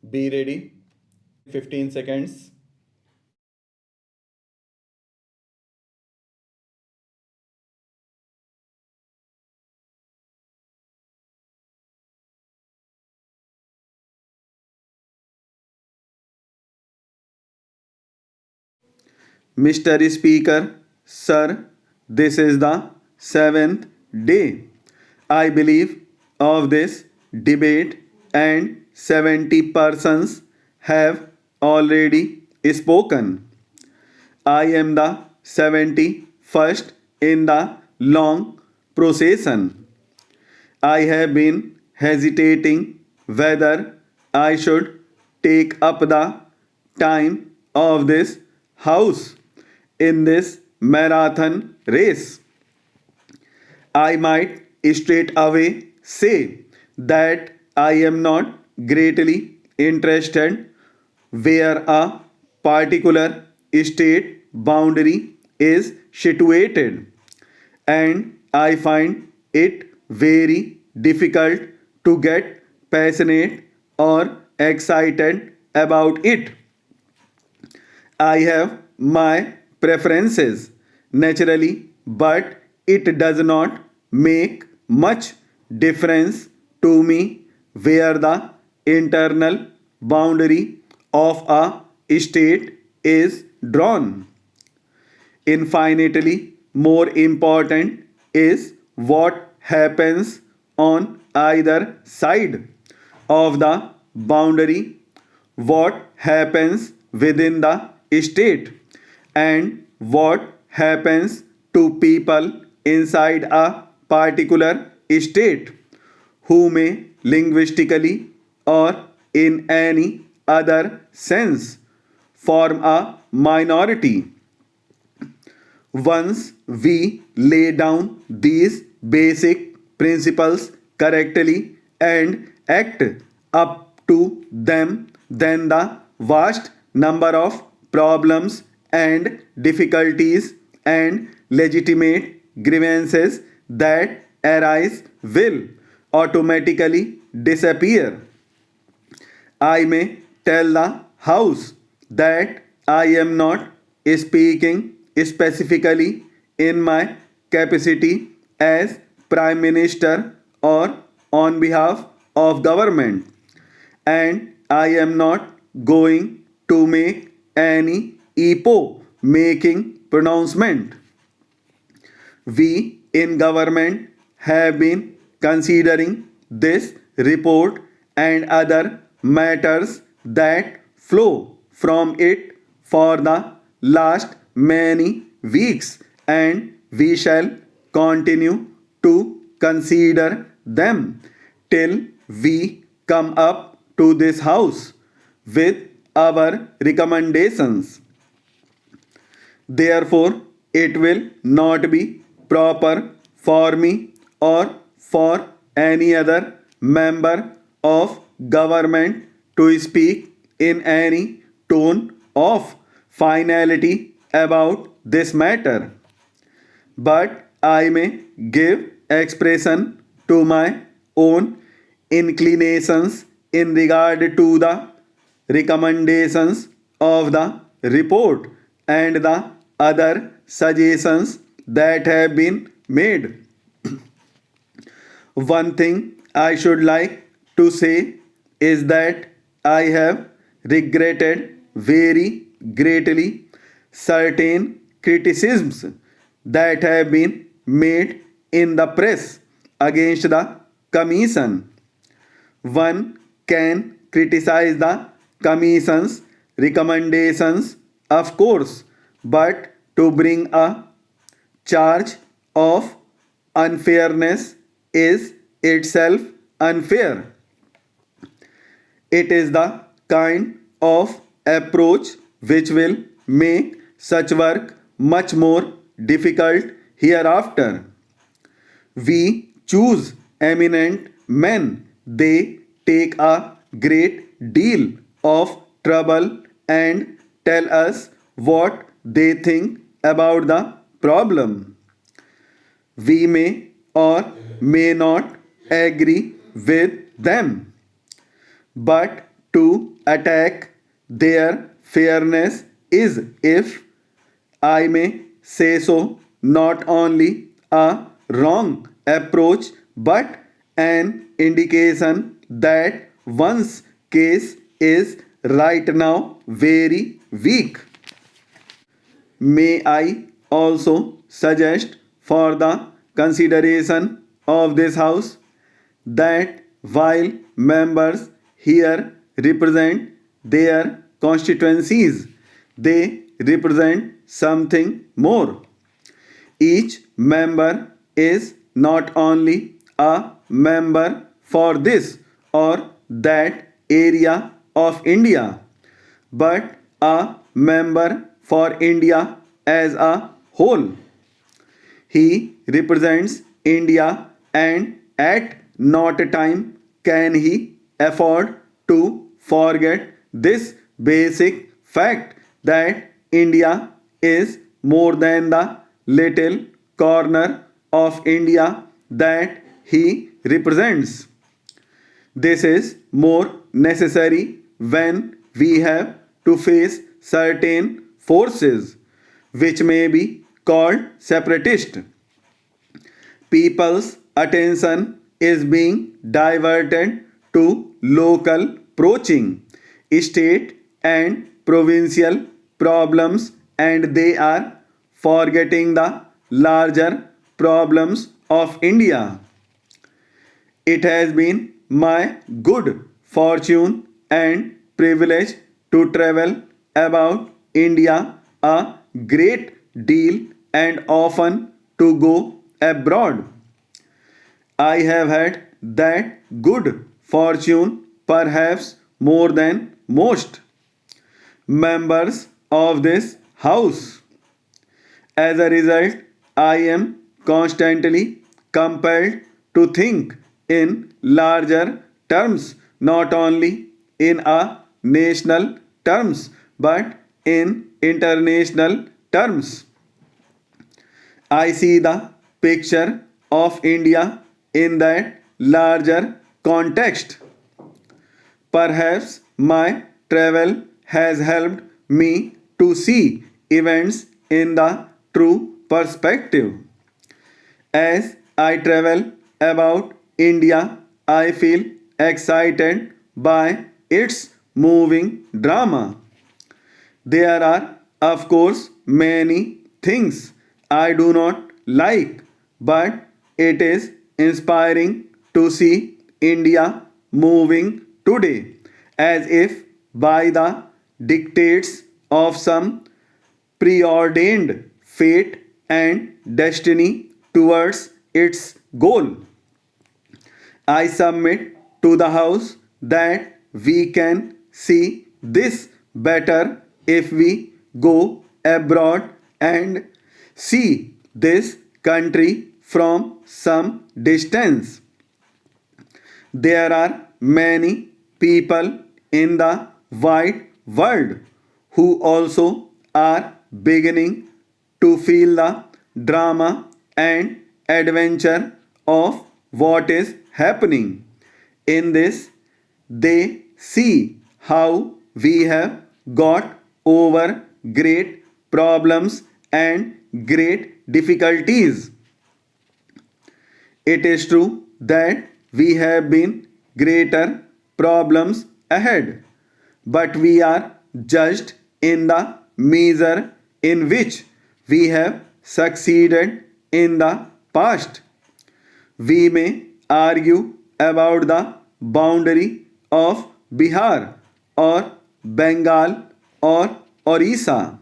Be ready. 15 seconds. Mr. Speaker, Sir, this is the seventh day, I believe, of this debate, and 70 persons have already spoken. I am the 71st in the long procession. I have been hesitating whether I should take up the time of this house in this marathon race. I might straight away say that I am not greatly interested where a particular state boundary is situated, and I find it very difficult to get passionate or excited about it. I have my preferences naturally, but it does not make much difference to me where the internal boundary of a state is drawn. Infinitely more important is what happens on either side of the boundary, what happens within the state, and what happens to people inside a particular state who may linguistically or in any other sense form a minority. Once we lay down these basic principles correctly and act up to them, then the vast number of problems and difficulties and legitimate grievances that arise will automatically disappear. I may tell the House that I am not speaking specifically in my capacity as Prime Minister or on behalf of government, and I am not going to make any EPO making pronouncement. We in government have been considering this report and other matters that flow from it for the last many weeks, and we shall continue to consider them till we come up to this house with our recommendations. Therefore, it will not be proper for me or for any other member of government to speak in any tone of finality about this matter, but I may give expression to my own inclinations in regard to the recommendations of the report and the other suggestions that have been made. One thing I should like to say is that I have regretted very greatly certain criticisms that have been made in the press against the Commission. One can criticize the Commission's recommendations, of course, but to bring a charge of unfairness is itself unfair. It is the kind of approach which will make such work much more difficult hereafter. We choose eminent men. They take a great deal of trouble and tell us what they think about the problem. We may or may not agree with them, but to attack their fairness is, if I may say so, not only a wrong approach but an indication that one's case is right now very weak. May I also suggest for the consideration of this House that while members here represent their constituencies, they represent something more. Each member is not only a member for this or that area of India, but a member for India as a whole. He represents India, and at not a time can he afford to forget this basic fact that India is more than the little corner of India that he represents. This is more necessary when we have to face certain forces which may be called separatist. People's attention is being diverted to local poaching, state and provincial problems, and they are forgetting the larger problems of India. It has been my good fortune and privilege to travel about India a great deal and often to go abroad. I have had that good fortune perhaps more than most members of this house. As a result, I am constantly compelled to think in larger terms, not only in a national terms, but in international terms. I see the picture of India in that larger context. Perhaps my travel has helped me to see events in the true perspective. As I travel about India, I feel excited by its moving drama. There are, of course, many things I do not like, but it is inspiring to see India moving today as if by the dictates of some preordained fate and destiny towards its goal. I submit to the House that we can see this better if we go abroad and see this country from some distance. There are many people in the wide world who also are beginning to feel the drama and adventure of what is happening. In this, they see how we have got over great problems and great difficulties. It is true that we have been greater problems ahead, but we are judged in the measure in which we have succeeded in the past. We may argue about the boundary of Bihar or Bengal or Orissa.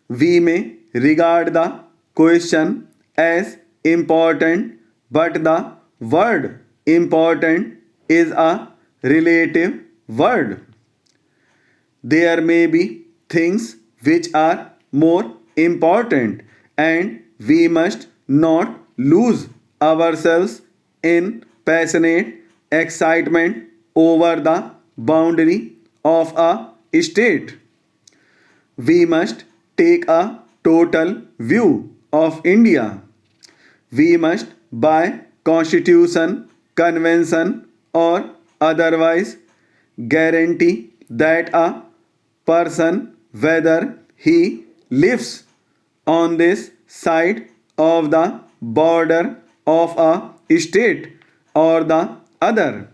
We may regard the question as important, but the word important is a relative word. There may be things which are more important, and we must not lose ourselves in passionate excitement over the boundary of a state. We must take a total view of India. We must, by constitution, convention, or otherwise, guarantee that a person, whether he lives on this side of the border of a state or the other,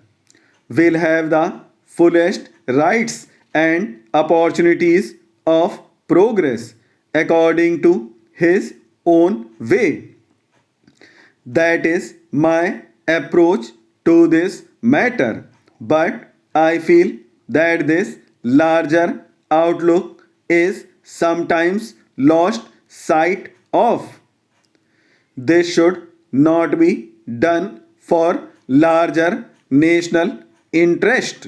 will have the fullest rights and opportunities of progress according to his own way. That is my approach to this matter. But I feel that this larger outlook is sometimes lost sight of. This should not be done for larger national interest.